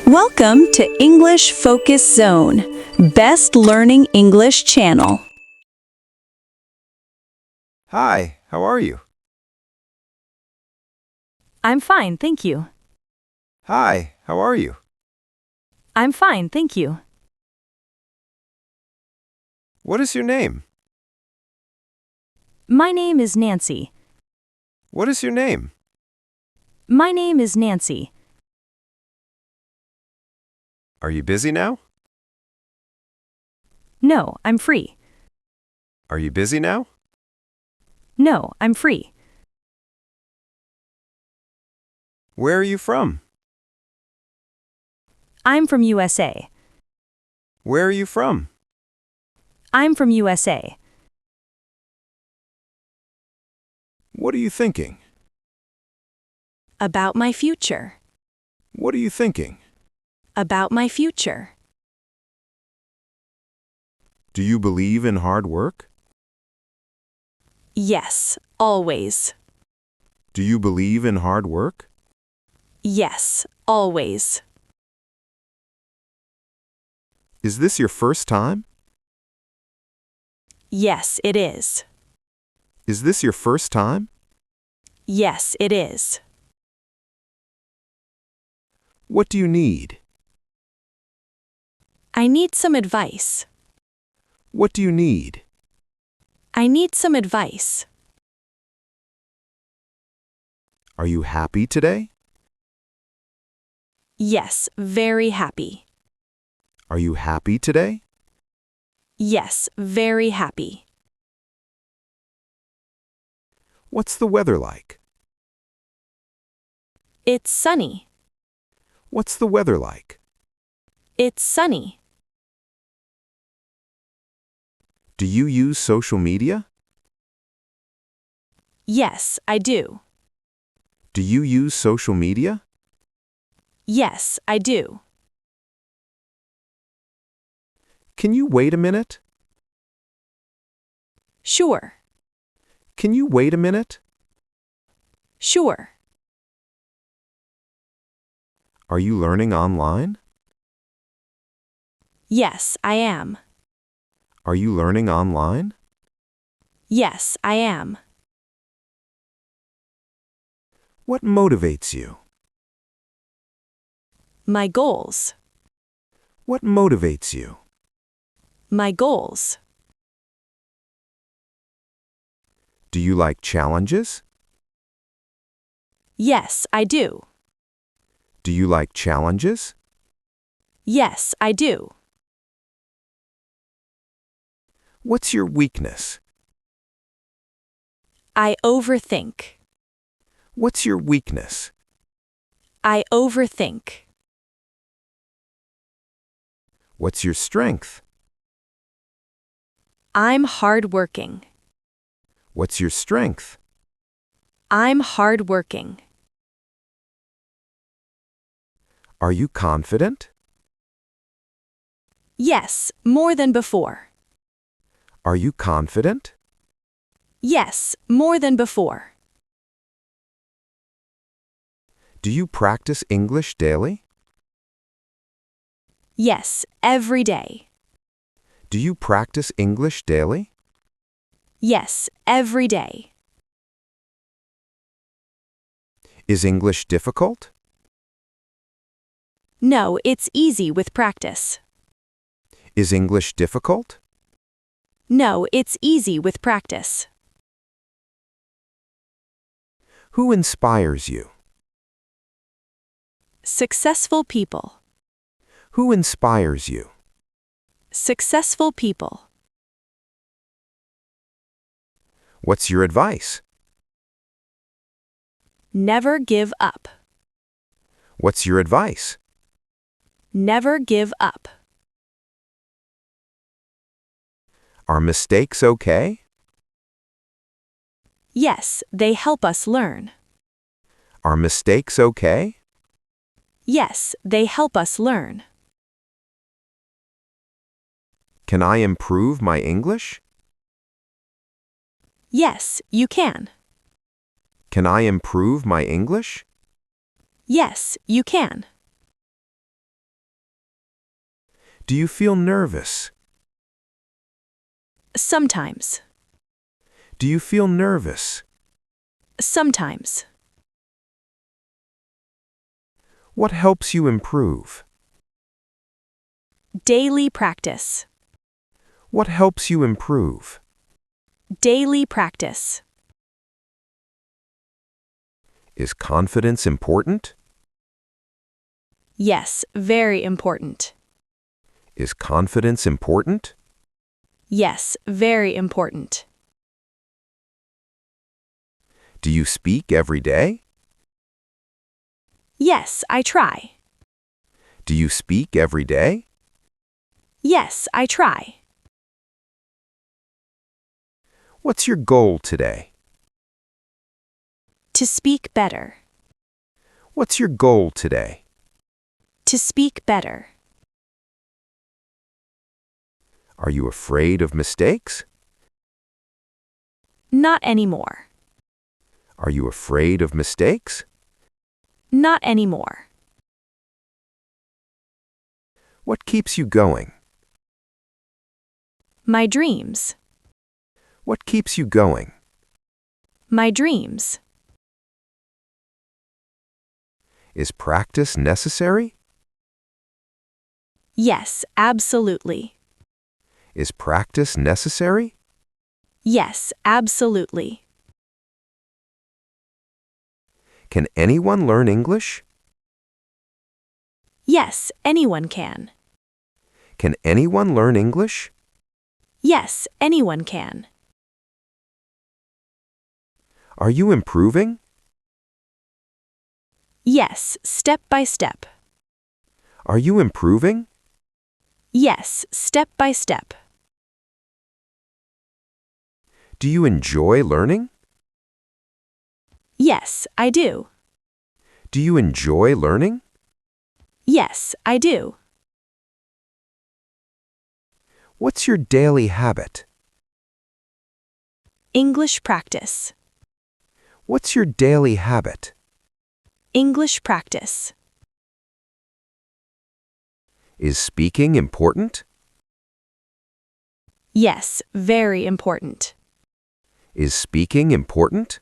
Welcome to English Focus Zone, Best Learning English Channel. Hi, how are you? I'm fine, thank you. Hi, how are you? I'm fine, thank you. What is your name? My name is Nancy. What is your name? My name is Nancy. Are you busy now? No, I'm free. Are you busy now? No, I'm free. Where are you from? I'm from USA. Where are you from? I'm from USA. What are you thinking? About my future. What are you thinking? About my future. Do you believe in hard work? Yes, always. Do you believe in hard work? Yes, always. Is this your first time? Yes, it is. Is this your first time? Yes, it is. What do you need? I need some advice. What do you need? I need some advice. Are you happy today? Yes, very happy. Are you happy today? Yes, very happy. What's the weather like? It's sunny. What's the weather like? It's sunny. Do you use social media? Yes, I do. Do you use social media? Yes, I do. Can you wait a minute? Sure. Can you wait a minute? Sure. Are you learning online? Yes, I am. Are you learning online? Yes, I am. What motivates you? My goals. What motivates you? My goals. Do you like challenges? Yes, I do. Do you like challenges? Yes, I do. What's your weakness? I overthink. What's your weakness? I overthink. What's your strength? I'm hardworking. What's your strength? I'm hardworking. Are you confident? Yes, more than before. Are you confident? Yes, more than before. Do you practice English daily? Yes, every day. Do you practice English daily? Yes, every day. Is English difficult? No, it's easy with practice. Is English difficult? No, it's easy with practice. Who inspires you? Successful people. Who inspires you? Successful people. What's your advice? Never give up. What's your advice? Never give up. Are mistakes okay? Yes, they help us learn. Are mistakes okay? Yes, they help us learn. Can I improve my English? Yes, you can. Can I improve my English? Yes, you can. Do you feel nervous? Sometimes. Do you feel nervous? Sometimes. What helps you improve? Daily practice. What helps you improve? Daily practice. Is confidence important? Yes, very important. Is confidence important? Yes, very important. Do you speak every day? Yes, I try. Do you speak every day? Yes, I try. What's your goal today? To speak better. What's your goal today? To speak better. Are you afraid of mistakes? Not anymore. Are you afraid of mistakes? Not anymore. What keeps you going? My dreams. What keeps you going? My dreams. Is practice necessary? Yes, absolutely. Is practice necessary? Yes, absolutely. Can anyone learn English? Yes, anyone can. Can anyone learn English? Yes, anyone can. Are you improving? Yes, step by step. Are you improving? Yes, step by step. Do you enjoy learning? Yes, I do. Do you enjoy learning? Yes, I do. What's your daily habit? English practice. What's your daily habit? English practice. Is speaking important? Yes, very important. Is speaking important?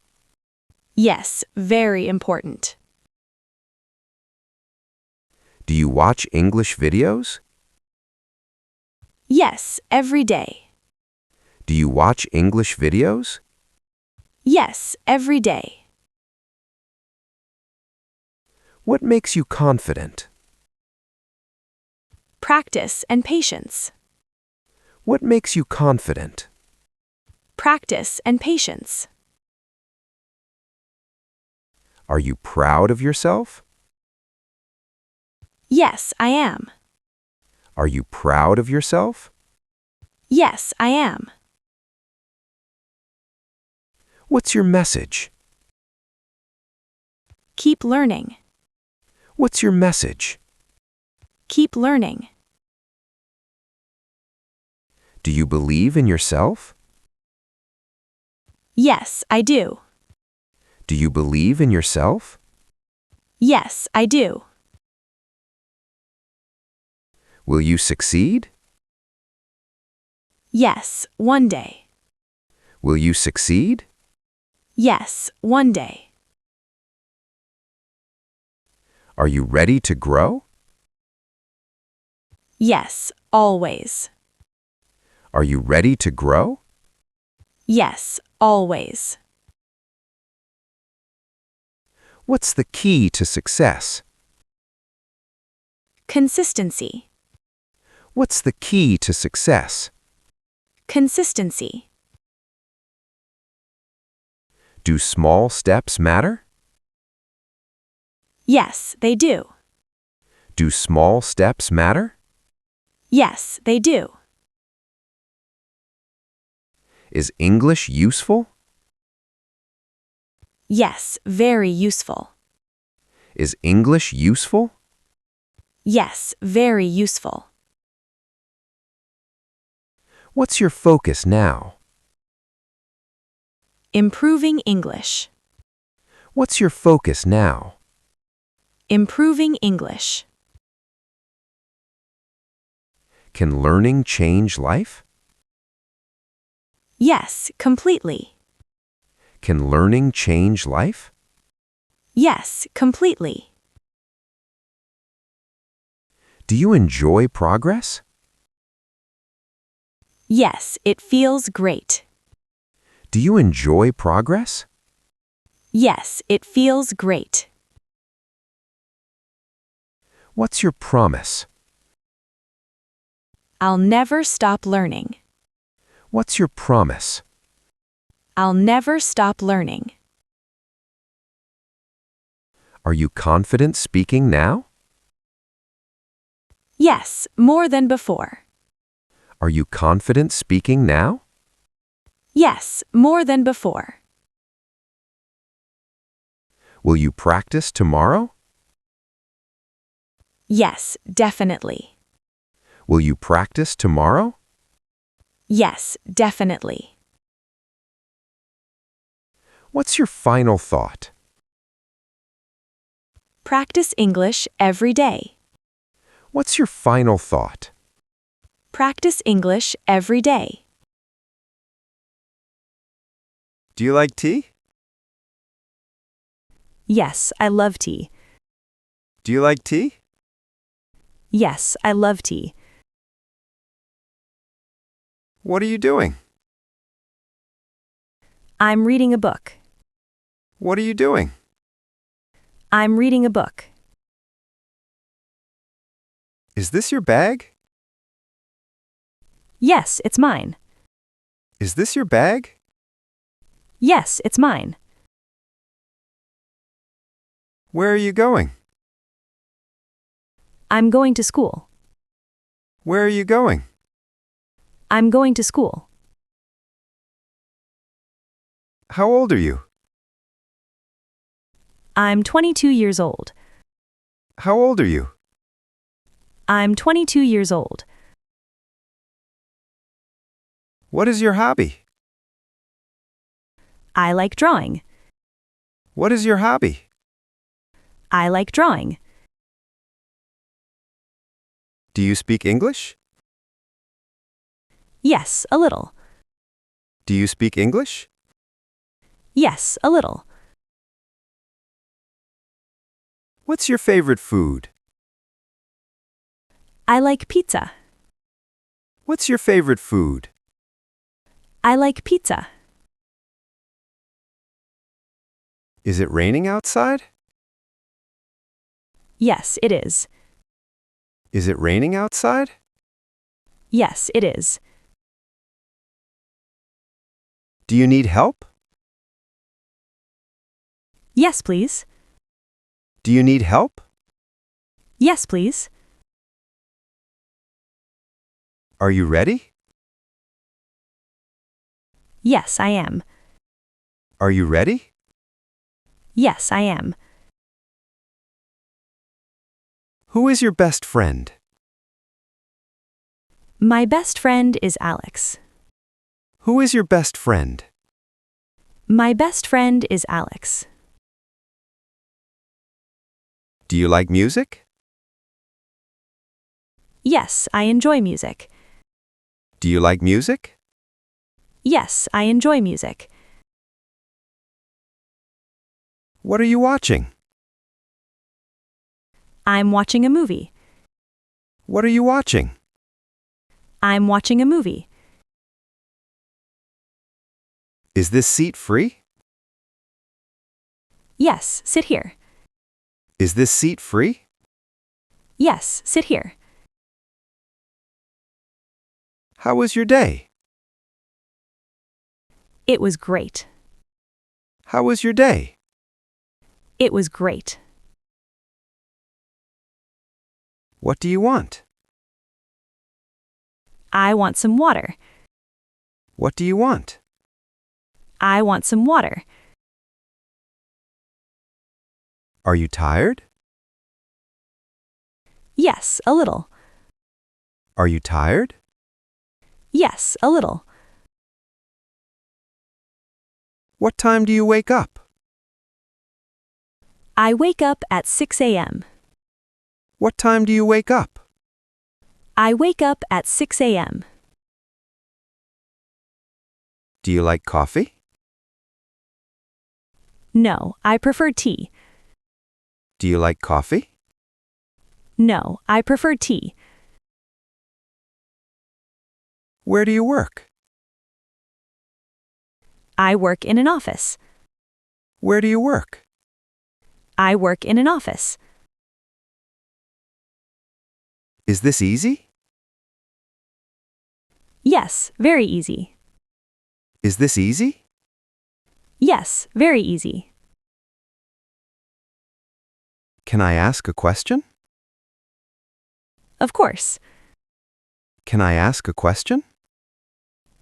Yes, very important. Do you watch English videos? Yes, every day. Do you watch English videos? Yes, every day. What makes you confident? Practice and patience. What makes you confident? Practice and patience. Are you proud of yourself? Yes, I am. Are you proud of yourself? Yes, I am. What's your message? Keep learning. What's your message? Keep learning. Do you believe in yourself? Yes, I do. Do you believe in yourself? Yes, I do. Will you succeed? Yes, one day. Will you succeed? Yes, one day. Are you ready to grow? Yes, always. Are you ready to grow? Yes, always. What's the key to success? Consistency. What's the key to success? Consistency. Do small steps matter? Yes, they do. Do small steps matter? Yes, they do. Is English useful? Yes, very useful. Is English useful? Yes, very useful. What's your focus now? Improving English. What's your focus now? Improving English. Can learning change life? Yes, completely. Can learning change life? Yes, completely. Do you enjoy progress? Yes, it feels great. Do you enjoy progress? Yes, it feels great. What's your promise? I'll never stop learning. What's your promise? I'll never stop learning. Are you confident speaking now? Yes, more than before. Are you confident speaking now? Yes, more than before. Will you practice tomorrow? Yes, definitely. Will you practice tomorrow? Yes, definitely. What's your final thought? Practice English every day. What's your final thought? Practice English every day. Do you like tea? Yes, I love tea. Do you like tea? Yes, I love tea. What are you doing? I'm reading a book. What are you doing? I'm reading a book. Is this your bag? Yes, it's mine. Is this your bag? Yes, it's mine. Where are you going? I'm going to school. Where are you going? I'm going to school. How old are you? I'm 22 years old. How old are you? I'm 22 years old. What is your hobby? I like drawing. What is your hobby? I like drawing. Do you speak English? Yes, a little. Do you speak English? Yes, a little. What's your favorite food? I like pizza. What's your favorite food? I like pizza. Is it raining outside? Yes, it is. Is it raining outside? Yes, it is. Do you need help? Yes, please. Do you need help? Yes, please. Are you ready? Yes, I am. Are you ready? Yes, I am. Who is your best friend? My best friend is Alex. Who is your best friend? My best friend is Alex. Do you like music? Yes, I enjoy music. Do you like music? Yes, I enjoy music. What are you watching? I'm watching a movie. What are you watching? I'm watching a movie. Is this seat free? Yes, sit here. Is this seat free? Yes, sit here. How was your day? It was great. How was your day? It was great. What do you want? I want some water. What do you want? I want some water. Are you tired? Yes, a little. Are you tired? Yes, a little. What time do you wake up? I wake up at 6 a.m. What time do you wake up? I wake up at 6 a.m. Do you like coffee? No, I prefer tea. Do you like coffee? No, I prefer tea. Where do you work? I work in an office. Where do you work? I work in an office. Is this easy? Yes, very easy. Is this easy? Yes, very easy. Can I ask a question? Of course. Can I ask a question?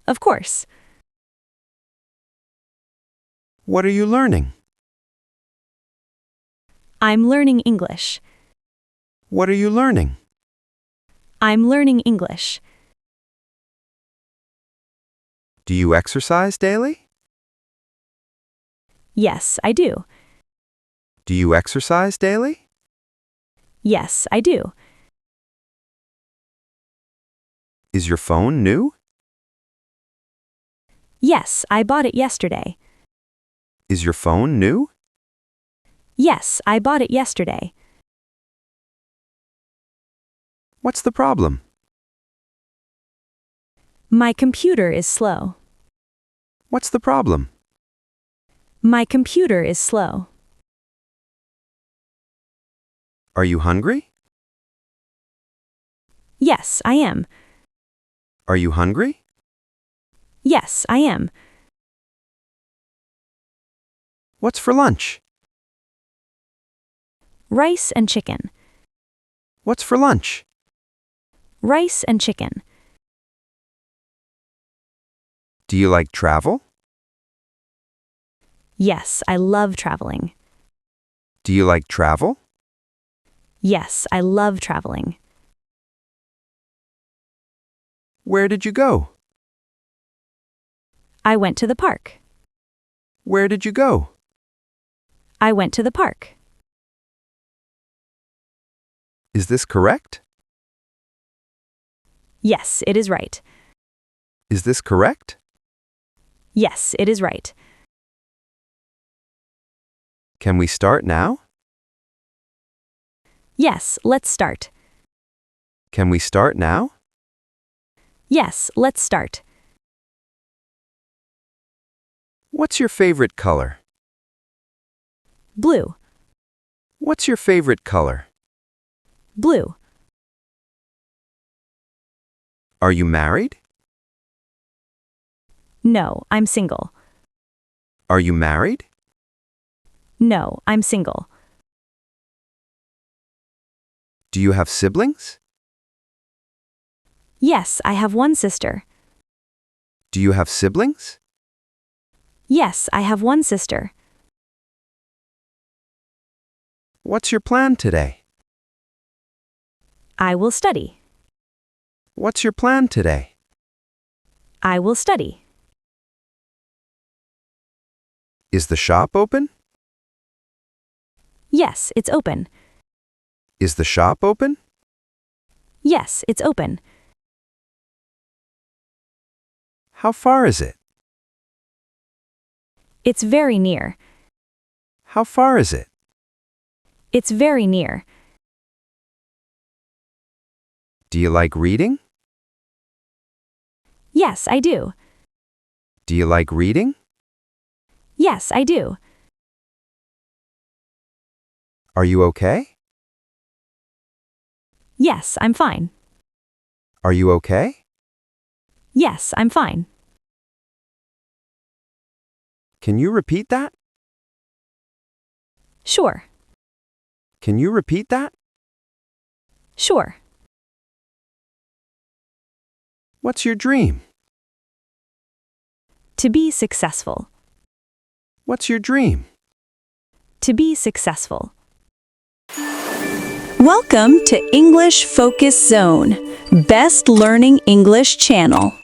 Of course. What are you learning? I'm learning English. What are you learning? I'm learning English. Do you exercise daily? Yes, I do. Do you exercise daily? Yes, I do. Is your phone new? Yes, I bought it yesterday. Is your phone new? Yes, I bought it yesterday. What's the problem? My computer is slow. What's the problem? My computer is slow. Are you hungry? Yes, I am. Are you hungry? Yes, I am. What's for lunch? Rice and chicken. What's for lunch? Rice and chicken. Do you like travel? Yes, I love traveling. Do you like travel? Yes, I love traveling. Where did you go? I went to the park. Where did you go? I went to the park. Is this correct? Yes, it is right. Is this correct? Yes, it is right. Can we start now? Yes, let's start. Can we start now? Yes, let's start. What's your favorite color? Blue. What's your favorite color? Blue. Are you married? No, I'm single. Are you married? No, I'm single. Do you have siblings? Yes, I have one sister. Do you have siblings? Yes, I have one sister. What's your plan today? I will study. What's your plan today? I will study. Is the shop open? Yes, it's open. Is the shop open? Yes, it's open. How far is it? It's very near. How far is it? It's very near. Do you like reading? Yes, I do. Do you like reading? Yes, I do. Are you okay? Yes, I'm fine. Are you okay? Yes, I'm fine. Can you repeat that? Sure. Can you repeat that? Sure. What's your dream? To be successful. What's your dream? To be successful. Welcome to English Focus Zone, Best Learning English Channel.